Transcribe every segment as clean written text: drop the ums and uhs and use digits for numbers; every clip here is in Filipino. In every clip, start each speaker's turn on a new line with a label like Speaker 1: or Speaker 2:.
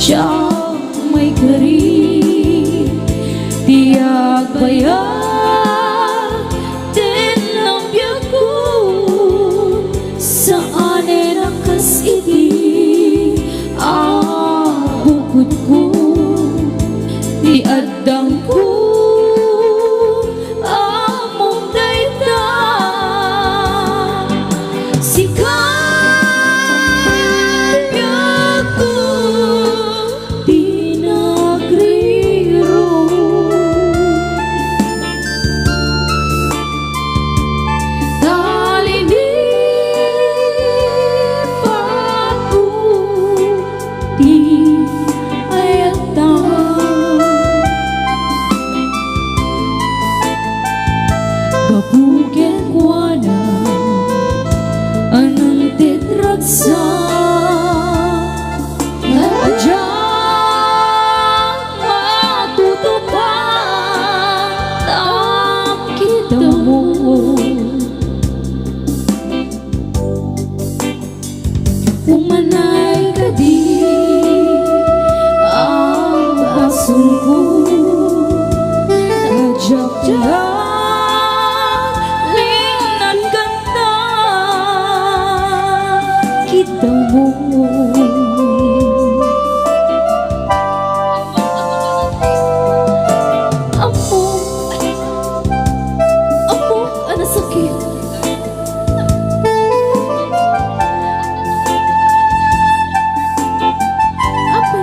Speaker 1: siya may kari tiyak bayag din ang biyak ko saan nakas iti bukod ko di adang ko among dayta sikat biyak ko di nagriro talinip ako di ayata babugen ko na anong titraksa adyang matutupan ang kita mo umanay ka di ang basun ko adyak-dyak kita mo Apo, ano sakit? Apo,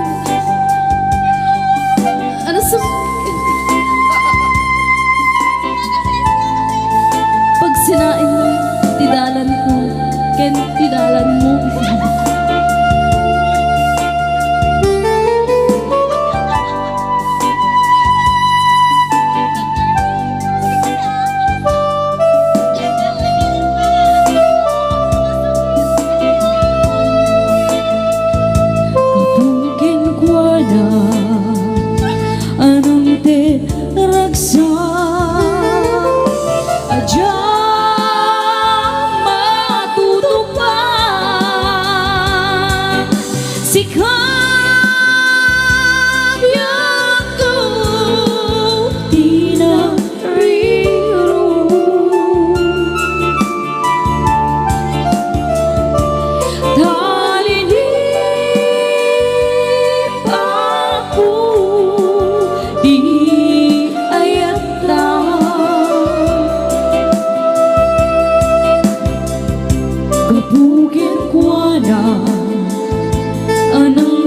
Speaker 1: ano sakit? Pag sinain mo, tidalan ko ken tidalan mo kabukin ko na anong teragsa adya sikap biyak ko di nagriro talinip ako di ayata kabugin ko na anong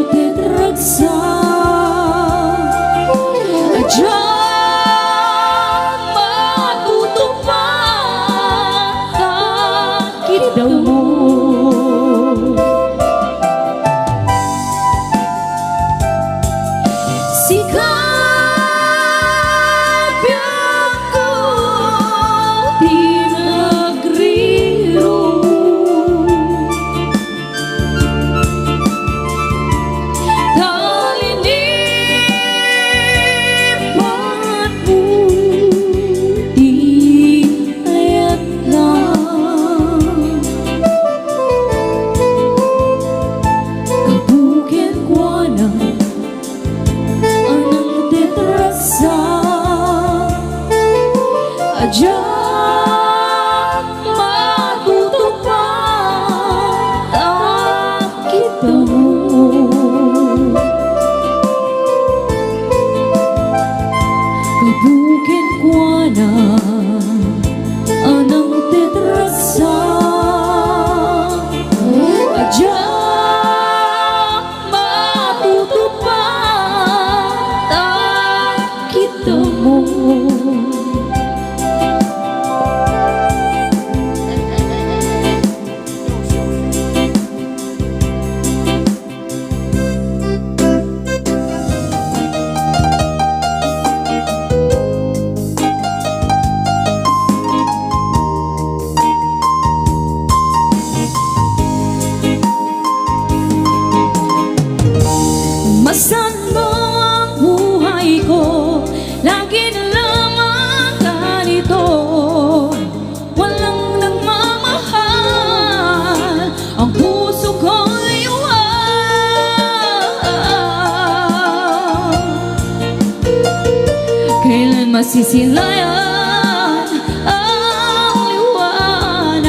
Speaker 1: masisilayan ang liwanag.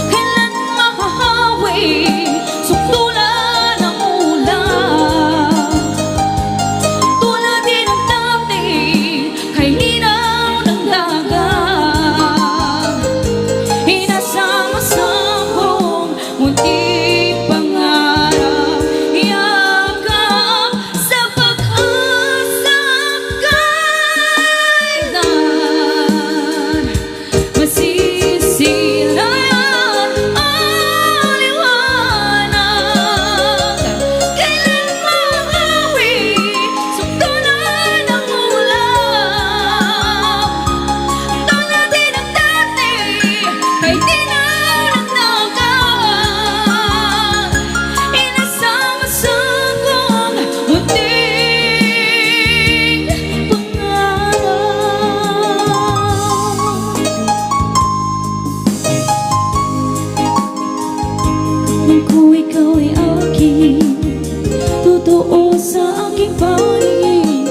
Speaker 1: Kailan mahahawi sukdulan ng ulan, tulad din ng dati kay linaw ng dagat. Inasama-samong munting pangarap, yakap sa pag-asa kailan masisilayan ang liwanag. Kailan mahahawi sukdulan ng ulan, tulad din ng dati kay linaw ng dagat. Inasama-samong munting pangarap. Kung ikaw ay akin, totoo sa aking paningin,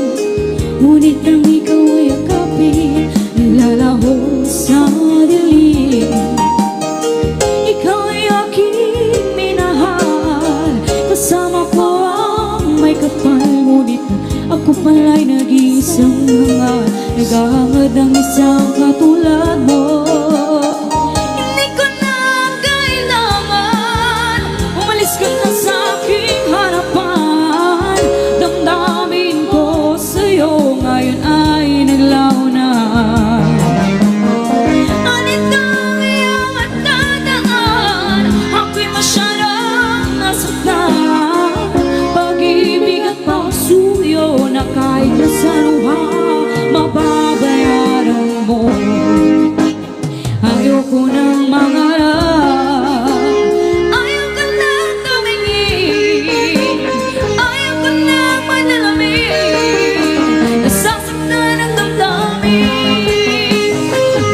Speaker 1: ngunit nang ikaw ay akapin, nilalaho sa dilim. Ikaw ay aking minahal, kasama ko ang may kapal, ngunit ako pala'y nag-iisang hangal, naghahangad ng isang katulad mo. Hindi ko na kailangan umalis ka na sa aking harapan. Damdamin ko sa'yo ngayon ay naglaho na. Anit ang iyong at dadaan, ako'y masyadong nasaktan. Pag-ibig at pagsuyo na kahit na sa luha mababayaran mo. Ayoko nang mangarap, ayoko nang tumingin, ayoko nang madalamin, nasasaktan ang damdamin.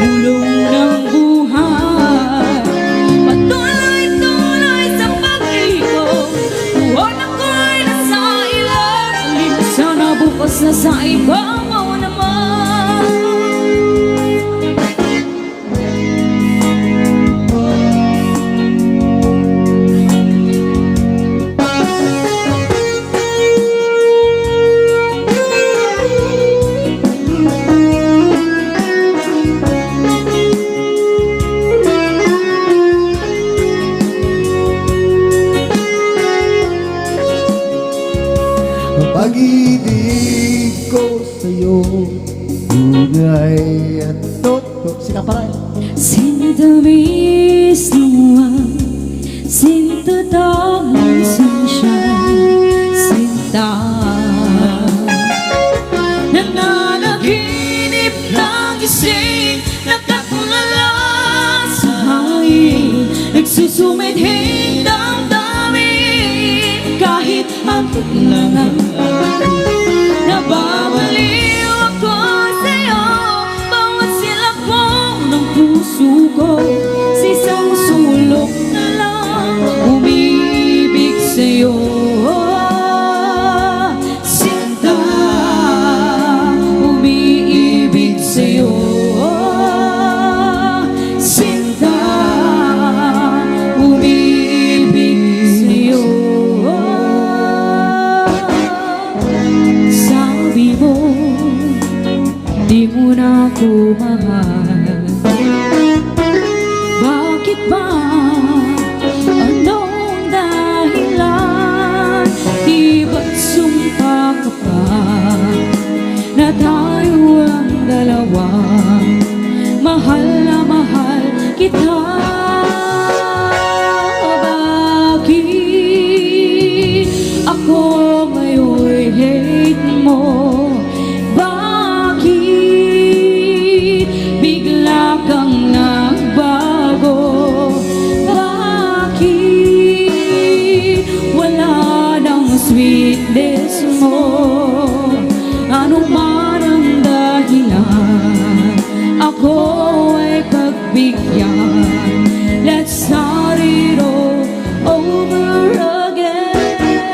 Speaker 1: Bulong ng buhay, patuloy-tuloy sa pag-ikot, buwan ako'y nasa ilalim, sana bukas na sa iba mo naman.
Speaker 2: Pag-ibig ko sa'yo, tunay at totoo. Sika pa rin.
Speaker 1: Sinta mismo, sinta damang sunshine, sinta nananaginip ng gising, nakatulala sa hangin, nagsusumidhing damdamin, kahit antok lang ang akin. Nababaliw ako sa'yo, bawat silakbong ng puso ko, sa isang sulok na lang umibig sa'yo. Sinta, umiibig sa'yo. Sinta, umiibig sa'yo. Sabi mo, di mo na ako mahal. Bakit ba? Anong dahilan? Di ba't sumpa ka pa na tayo ang dalawa? Mahal na mahal kita. Bakit ako ngayon'y hate mo? Bakit bigla kang nagbago? Bakit wala nang sweetness mo? Ano man ang dahilan, ako ay pagbigyan. Let's start it all over again.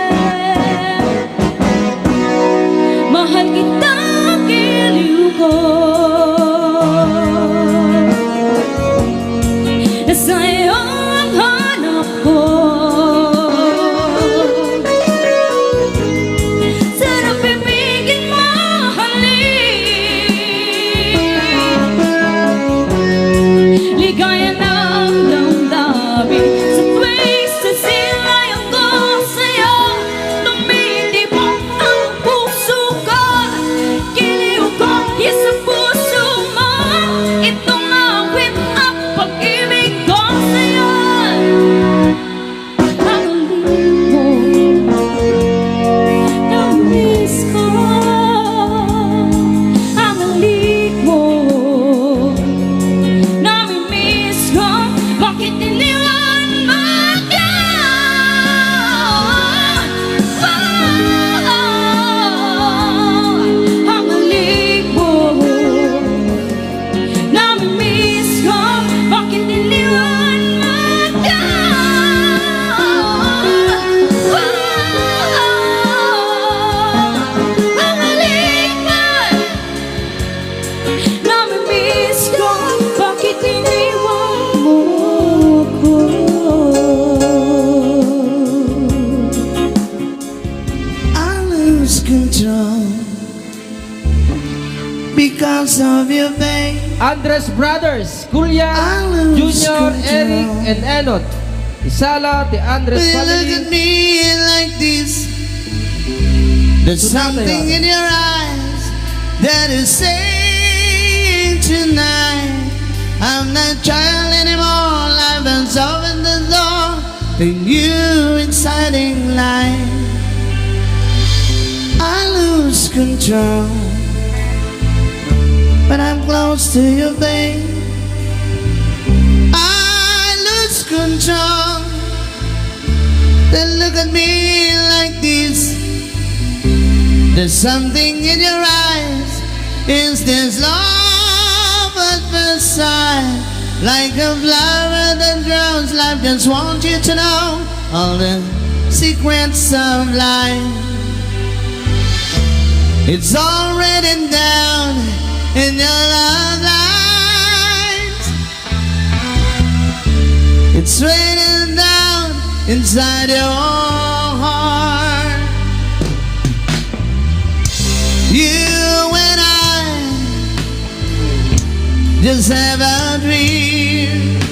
Speaker 1: Mahal kita,
Speaker 2: control because of your pain.
Speaker 3: Andres Brothers,
Speaker 2: I
Speaker 3: Kuya,
Speaker 2: lose
Speaker 3: Junior,
Speaker 2: control.
Speaker 3: Eric, and Enot. Isala, the Andres
Speaker 2: Will you look at
Speaker 3: family.
Speaker 2: me like this? There's something in your eyes that is saying tonight, I'm not child anymore. Life has opened the door to new exciting life. I lose control, but I'm close to you, babe. I lose control. Then look at me like this. There's something in your eyes. Is this love at first sight? Like a flower that grows, life just wants you to know all the secrets of life. It's all written down in your love lines. It's written down inside your heart. You and I just have a dream.